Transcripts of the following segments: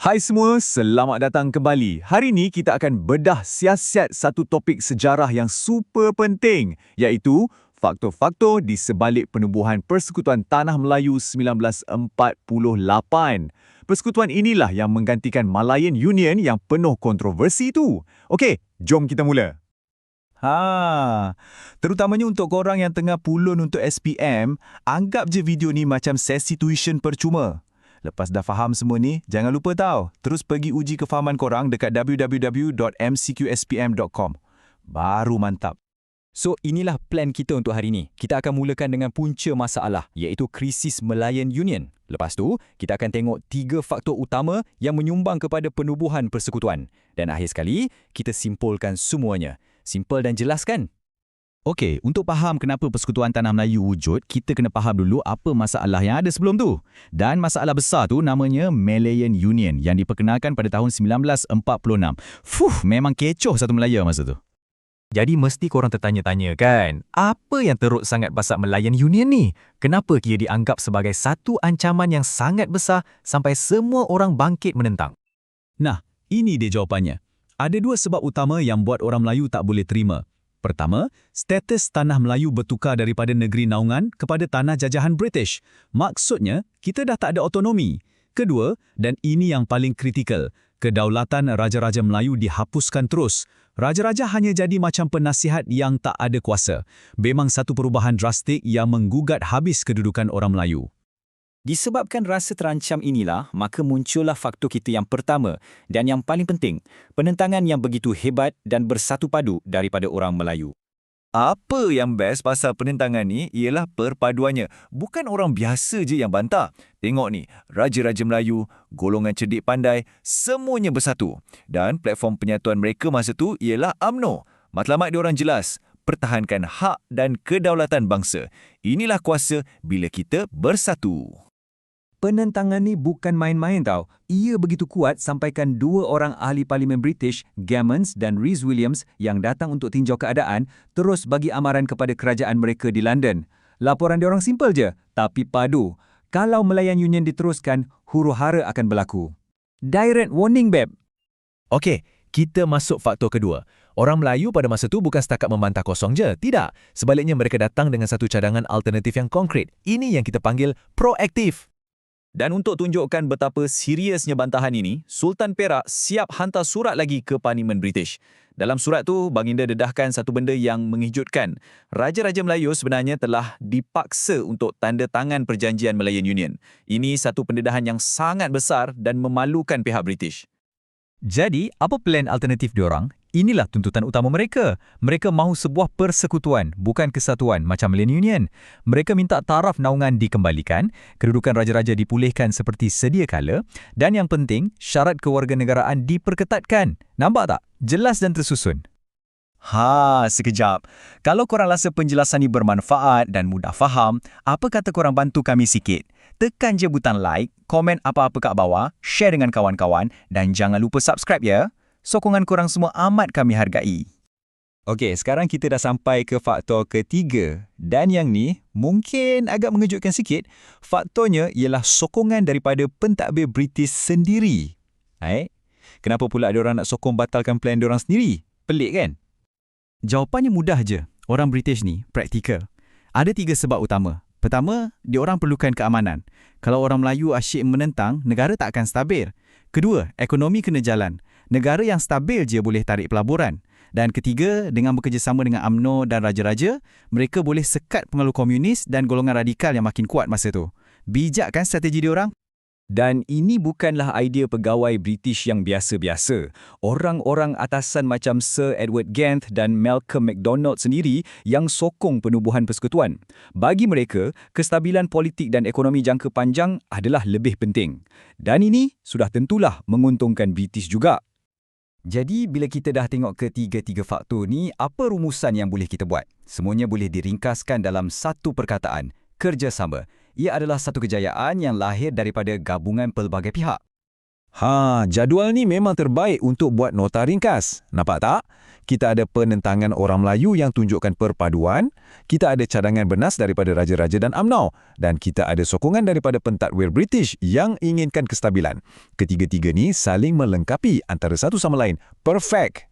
Hai semua, selamat datang kembali. Hari ini kita akan bedah siasat satu topik sejarah yang super penting, iaitu faktor-faktor di sebalik penubuhan Persekutuan Tanah Melayu 1948. Persekutuan inilah yang menggantikan Malayan Union yang penuh kontroversi itu. Okey, jom kita mula. Terutamanya untuk korang yang tengah pulun untuk SPM, anggap je video ni macam sesi tuition percuma. Lepas dah faham semua ni, jangan lupa terus pergi uji kefahaman korang dekat www.mcqspm.com. Baru mantap. So, inilah plan kita untuk hari ini. Kita akan mulakan dengan punca masalah, iaitu krisis Malayan Union. Lepas tu, kita akan tengok 3 faktor utama yang menyumbang kepada penubuhan persekutuan. Dan akhir sekali, kita simpulkan semuanya. Simple dan jelas kan? Okey, untuk faham kenapa Persekutuan Tanah Melayu wujud, kita kena faham dulu apa masalah yang ada sebelum tu. Dan masalah besar tu namanya Malayan Union yang diperkenalkan pada tahun 1946. Memang kecoh satu Melaya masa tu. Jadi mesti korang tertanya-tanya kan, apa yang teruk sangat pasal Malayan Union ni? Kenapa ia dianggap sebagai satu ancaman yang sangat besar sampai semua orang bangkit menentang? Nah, ini dia jawapannya. Ada 2 sebab utama yang buat orang Melayu tak boleh terima. Pertama, status Tanah Melayu bertukar daripada negeri naungan kepada tanah jajahan British. Maksudnya, kita dah tak ada otonomi. Kedua, dan ini yang paling kritikal, kedaulatan Raja-Raja Melayu dihapuskan terus. Raja-Raja hanya jadi macam penasihat yang tak ada kuasa. Memang satu perubahan drastik yang menggugat habis kedudukan orang Melayu. Disebabkan rasa terancam inilah, maka muncullah faktor kita yang pertama dan yang paling penting, penentangan yang begitu hebat dan bersatu padu daripada orang Melayu. Apa yang best pasal penentangan ni ialah perpaduannya. Bukan orang biasa je yang bantah. Tengok ni, Raja-Raja Melayu, golongan cerdik pandai, semuanya bersatu. Dan platform penyatuan mereka masa tu ialah UMNO. Matlamat diorang jelas, pertahankan hak dan kedaulatan bangsa. Inilah kuasa bila kita bersatu. Penentangan ni bukan main-main tau. Ia begitu kuat sampaikan 2 orang ahli parlimen British, Gammons dan Rhys Williams yang datang untuk tinjau keadaan, terus bagi amaran kepada kerajaan mereka di London. Laporan diorang simple je, tapi padu. Kalau Malayan Union diteruskan, huru-hara akan berlaku. Direct warning, Beb. Okey, kita masuk faktor kedua. Orang Melayu pada masa tu bukan setakat membantah kosong je, tidak. Sebaliknya mereka datang dengan satu cadangan alternatif yang konkret. Ini yang kita panggil proaktif. Dan untuk tunjukkan betapa seriusnya bantahan ini, Sultan Perak siap hantar surat lagi ke Parlimen British. Dalam surat tu, Baginda dedahkan satu benda yang mengejutkan. Raja-Raja Melayu sebenarnya telah dipaksa untuk tanda tangan perjanjian Malayan Union. Ini satu pendedahan yang sangat besar dan memalukan pihak British. Jadi, apa plan alternatif diorang? Inilah tuntutan utama mereka. Mereka mahu sebuah persekutuan, bukan kesatuan macam Malayan Union. Mereka minta taraf naungan dikembalikan, kedudukan raja-raja dipulihkan seperti sedia kala, dan yang penting, syarat kewarganegaraan diperketatkan. Nampak tak? Jelas dan tersusun. Sekejap. Kalau korang rasa penjelasan ni bermanfaat dan mudah faham, apa kata korang bantu kami sikit? Tekan je butang like, komen apa-apa kat bawah, share dengan kawan-kawan, dan jangan lupa subscribe ya. Sokongan korang semua amat kami hargai. Okey, sekarang kita dah sampai ke faktor ketiga. Dan yang ni mungkin agak mengejutkan sikit. Faktornya ialah sokongan daripada pentadbir British sendiri. Kenapa pula diorang nak sokong batalkan plan diorang sendiri? Pelik kan? Jawapannya mudah je. Orang British ni praktikal. Ada 3 sebab utama. Pertama, diorang perlukan keamanan. Kalau orang Melayu asyik menentang, negara tak akan stabil. Kedua, ekonomi kena jalan. Negara yang stabil je boleh tarik pelaburan. Dan ketiga, dengan bekerjasama dengan UMNO dan Raja-Raja, mereka boleh sekat pengaruh komunis dan golongan radikal yang makin kuat masa tu. Bijak kan strategi diorang? Dan ini bukanlah idea pegawai British yang biasa-biasa. Orang-orang atasan macam Sir Edward Ganth dan Malcolm MacDonald sendiri yang sokong penubuhan persekutuan. Bagi mereka, kestabilan politik dan ekonomi jangka panjang adalah lebih penting. Dan ini sudah tentulah menguntungkan British juga. Jadi, bila kita dah tengok ketiga-tiga faktor ni, apa rumusan yang boleh kita buat? Semuanya boleh diringkaskan dalam satu perkataan, kerjasama. Ia adalah satu kejayaan yang lahir daripada gabungan pelbagai pihak. Jadual ni memang terbaik untuk buat nota ringkas. Nampak tak? Kita ada penentangan orang Melayu yang tunjukkan perpaduan, kita ada cadangan bernas daripada raja-raja dan UMNO, dan kita ada sokongan daripada pentadbir British yang inginkan kestabilan. Ketiga-tiga ni saling melengkapi antara satu sama lain. Perfect!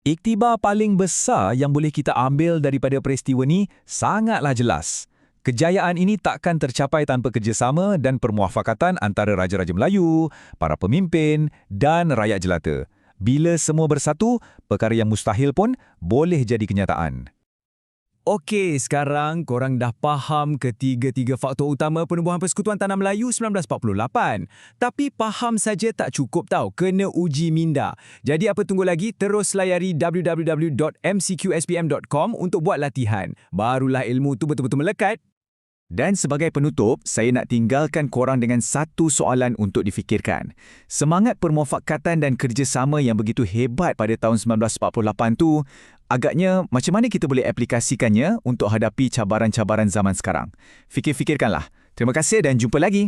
Iktibar paling besar yang boleh kita ambil daripada peristiwa ni sangatlah jelas. Kejayaan ini takkan tercapai tanpa kerjasama dan permuafakatan antara Raja-Raja Melayu, para pemimpin dan rakyat jelata. Bila semua bersatu, perkara yang mustahil pun boleh jadi kenyataan. Okey, sekarang korang dah faham ketiga-tiga faktor utama penubuhan Persekutuan Tanah Melayu 1948. Tapi faham saja tak cukup tau, kena uji minda. Jadi apa tunggu lagi? Terus layari www.mcqspm.com untuk buat latihan. Barulah ilmu tu betul-betul melekat. Dan sebagai penutup, saya nak tinggalkan korang dengan satu soalan untuk difikirkan. Semangat permuafakatan dan kerjasama yang begitu hebat pada tahun 1948 tu, agaknya macam mana kita boleh aplikasikannya untuk hadapi cabaran-cabaran zaman sekarang? Fikir-fikirkanlah. Terima kasih dan jumpa lagi.